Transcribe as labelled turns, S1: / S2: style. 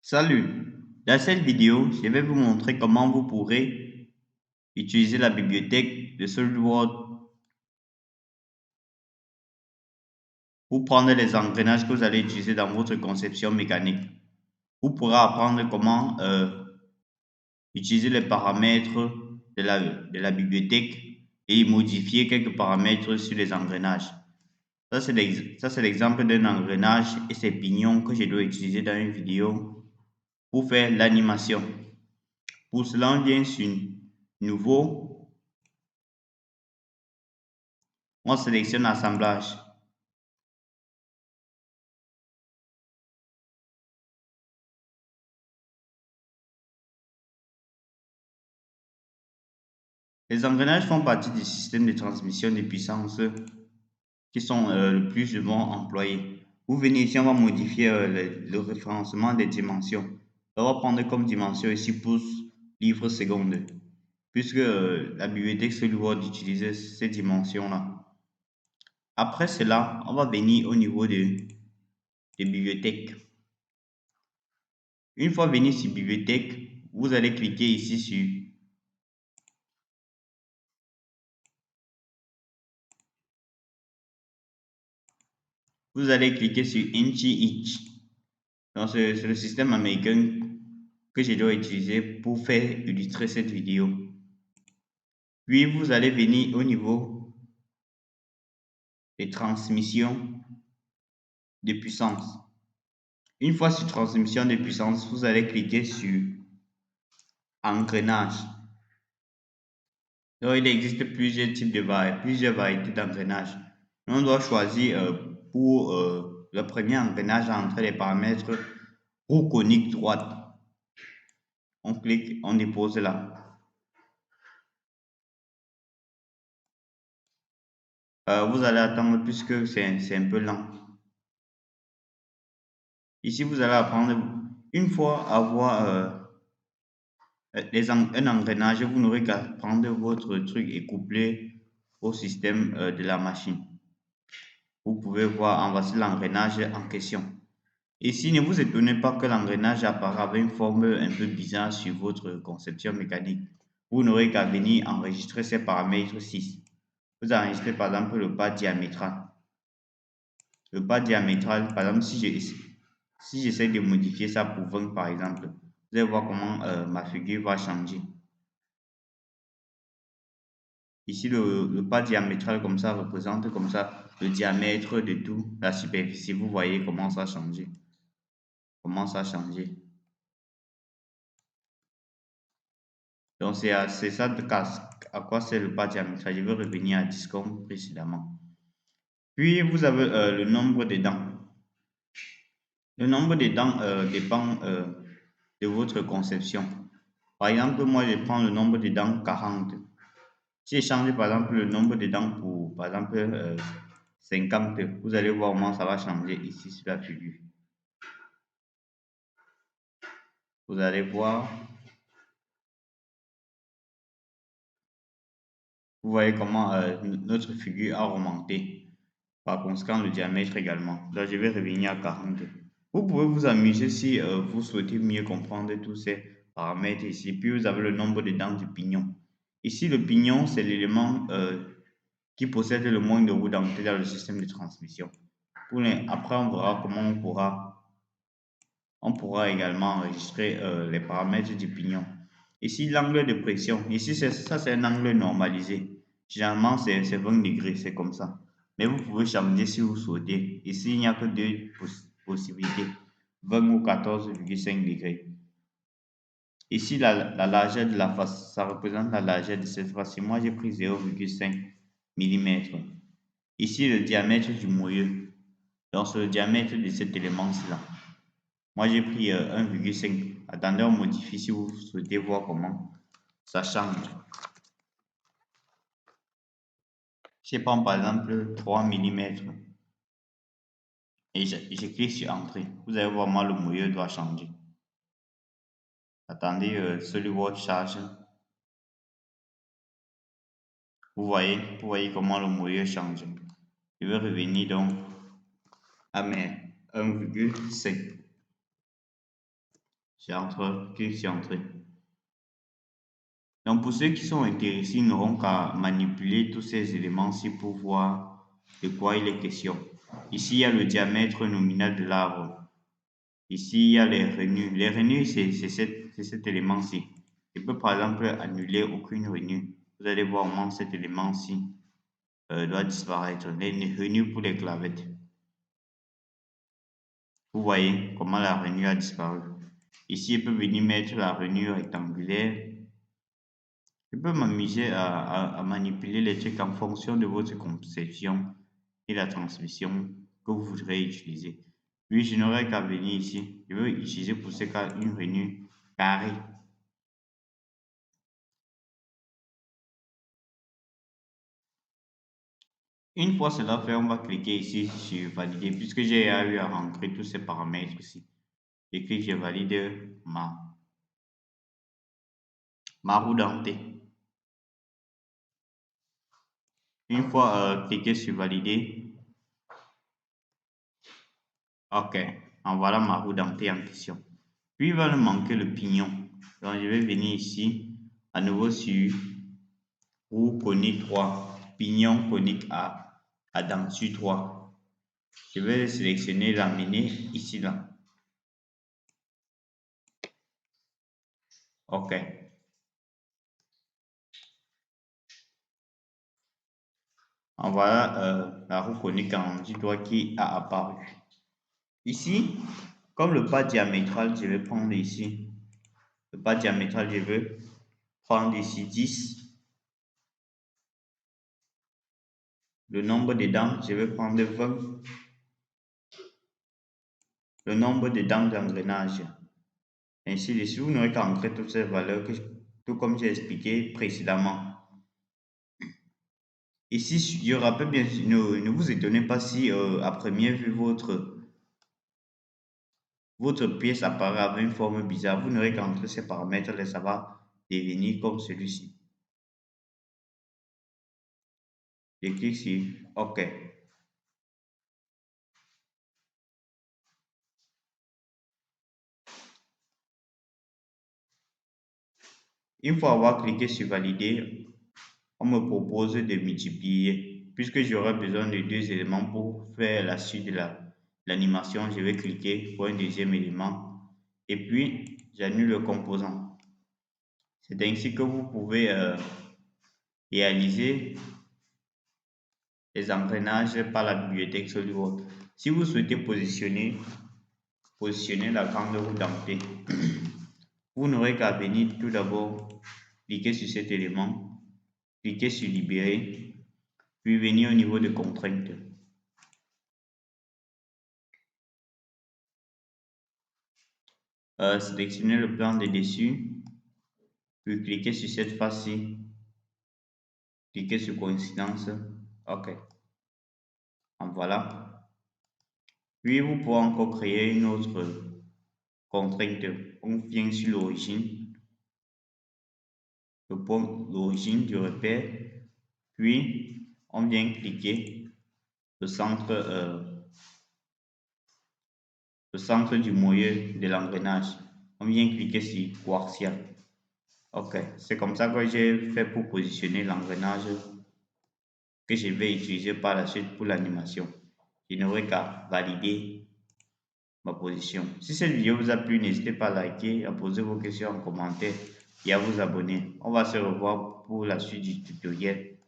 S1: Salut! Dans cette vidéo, je vais vous montrer comment vous pourrez utiliser la bibliothèque de SolidWorks pour prendre les engrenages que vous allez utiliser dans votre conception mécanique. Vous pourrez apprendre comment utiliser les paramètres de la bibliothèque et modifier quelques paramètres sur les engrenages. Ça, c'est l'exemple d'un engrenage et ses pignons que je dois utiliser dans une vidéo pour faire l'animation. Pour cela, on vient sur Nouveau. On sélectionne Assemblage. Les engrenages font partie du système de transmission de puissance qui sont le plus souvent employés. Vous venez ici, on va modifier le référencement des dimensions. On va prendre comme dimension ici pouces, livres, secondes, puisque la bibliothèque se doit d'utiliser ces dimensions-là. Après cela, on va venir au niveau des bibliothèques. Une fois venu sur bibliothèque, vous allez cliquer ici sur Inchi. Donc, c'est le système américain que je dois utiliser pour faire illustrer cette vidéo. Puis, vous allez venir au niveau des transmissions de puissance. Une fois sur transmission de puissance, vous allez cliquer sur engrenage. Donc, il existe plusieurs types plusieurs variétés d'engrenage. On doit choisir pour le premier engrenage à entrer les paramètres roue conique droite. On clique, on dépose là. Vous allez attendre puisque c'est un peu lent. Ici, vous allez apprendre, une fois avoir un engrenage, vous n'aurez qu'à prendre votre truc et coupler au système de la machine. Vous pouvez voir, en voici l'engrenage en question. Ici, ne vous étonnez pas que l'engrenage apparaît avec une forme un peu bizarre sur votre conception mécanique. Vous n'aurez qu'à venir enregistrer ces paramètres 6. Vous enregistrez par exemple le pas diamétral. Le pas diamétral, par exemple, si j'essaie de modifier ça pour 20 par exemple, vous allez voir comment ma figure va changer. Ici, le pas diamétral comme ça représente comme ça le diamètre de tout la superficie. Vous voyez comment ça a changé. Comment ça a changé. Donc, c'est ça à quoi c'est le pas diamétral. Je vais revenir à Discom précédemment. Puis, vous avez le nombre de dents. Le nombre de dents dépend de votre conception. Par exemple, moi, je prends le nombre de dents 40. Si je change par exemple le nombre de dents pour, par exemple, 50, vous allez voir comment ça va changer ici sur la figure. Vous allez voir, vous voyez comment notre figure a remonté. Par conséquent, le diamètre également. Là, je vais revenir à 40. Vous pouvez vous amuser si vous souhaitez mieux comprendre tous ces paramètres ici. Puis, vous avez le nombre de dents du pignon. Ici, le pignon, c'est l'élément qui possède le moins de roues dentées dans le système de transmission. Après, on verra comment on pourra également enregistrer les paramètres du pignon. Ici, l'angle de pression. Ici, ça, c'est un angle normalisé. Généralement, c'est 20 degrés, c'est comme ça. Mais vous pouvez changer si vous souhaitez. Ici, il n'y a que deux possibilités, 20 ou 14,5 degrés. Ici, la largeur de la face, ça représente la largeur de cette face. Moi, j'ai pris 0,5 mm. Ici, le diamètre du moyeu. Donc, c'est le diamètre de cet élément-là. Moi, j'ai pris 1,5. Attendez, on modifie si vous souhaitez voir comment ça change. Je prends par exemple 3 mm et je clique sur Entrée. Vous allez voir, moi, le moyeu doit changer. Attendez, SolidWorks charge. Vous voyez comment le moyeu change. Je vais revenir donc à mes 1,5. J'entre, clique sur Entrer. Donc pour ceux qui sont intéressés, ils n'auront qu'à manipuler tous ces éléments-ci pour voir de quoi il est question. Ici, il y a le diamètre nominal de l'arbre. Ici, il y a les revenus. Les revenus, c'est cet élément-ci. Je peux par exemple annuler aucune revenu. Vous allez voir au moins cet élément-ci doit disparaître. Les revenus pour les clavettes. Vous voyez comment la revenu a disparu. Ici, je peux venir mettre la revenu rectangulaire. Je peux m'amuser à manipuler les trucs en fonction de votre conception et la transmission que vous voudrez utiliser. Puis, je n'aurai qu'à venir ici. Je veux utiliser pour ce cas une revenu carrée. Une fois cela fait, on va cliquer ici sur valider puisque j'ai eu à rentrer tous ces paramètres ici. Et que je valide ma roue dentée. Une fois cliqué sur valider, ok, en voilà ma roue dentée en question. Puis il va nous manquer le pignon. Donc je vais venir ici, à nouveau sur roue conique 3, pignon conique à denture 3. Je vais sélectionner, l'amener ici là. Ok. En voilà la roue conique en denture 3 qui a apparu. Ici, comme le pas diamétral, je vais prendre ici. Le pas diamétral, je vais prendre ici 10. Le nombre de dents, je vais prendre 20. Le nombre de dents d'engrenage. Ainsi de suite, vous n'aurez qu'à entrer toutes ces valeurs, tout comme j'ai expliqué précédemment. Ici, je rappelle bien, ne vous étonnez pas si à première vue, votre pièce apparaît avec une forme bizarre. Vous n'aurez qu'à entrer ces paramètres et ça va devenir comme celui-ci. Je clique sur OK. Une fois avoir cliqué sur valider, on me propose de multiplier. Puisque j'aurai besoin de 2 éléments pour faire la suite de l'animation, je vais cliquer pour un deuxième élément et puis j'annule le composant. C'est ainsi que vous pouvez réaliser les engrenages par la bibliothèque SolidWorks. Si vous souhaitez positionner la grande roue dentée, vous n'aurez qu'à venir tout d'abord cliquer sur cet élément, cliquer sur libérer, puis venir au niveau de contraintes. Sélectionner le plan de dessus, puis cliquer sur cette face-ci, cliquer sur coïncidence, ok, en voilà. Puis vous pouvez encore créer une autre contrainte. On vient sur l'origine, le point l'origine du repère, puis on vient cliquer le centre du moyeu de l'engrenage. On vient cliquer sur coaxial. Ok, c'est comme ça que j'ai fait pour positionner l'engrenage que je vais utiliser par la suite pour l'animation. Je n'aurai qu'à valider ma position. Si cette vidéo vous a plu, n'hésitez pas à liker, à poser vos questions en commentaire et à vous abonner. On va se revoir pour la suite du tutoriel.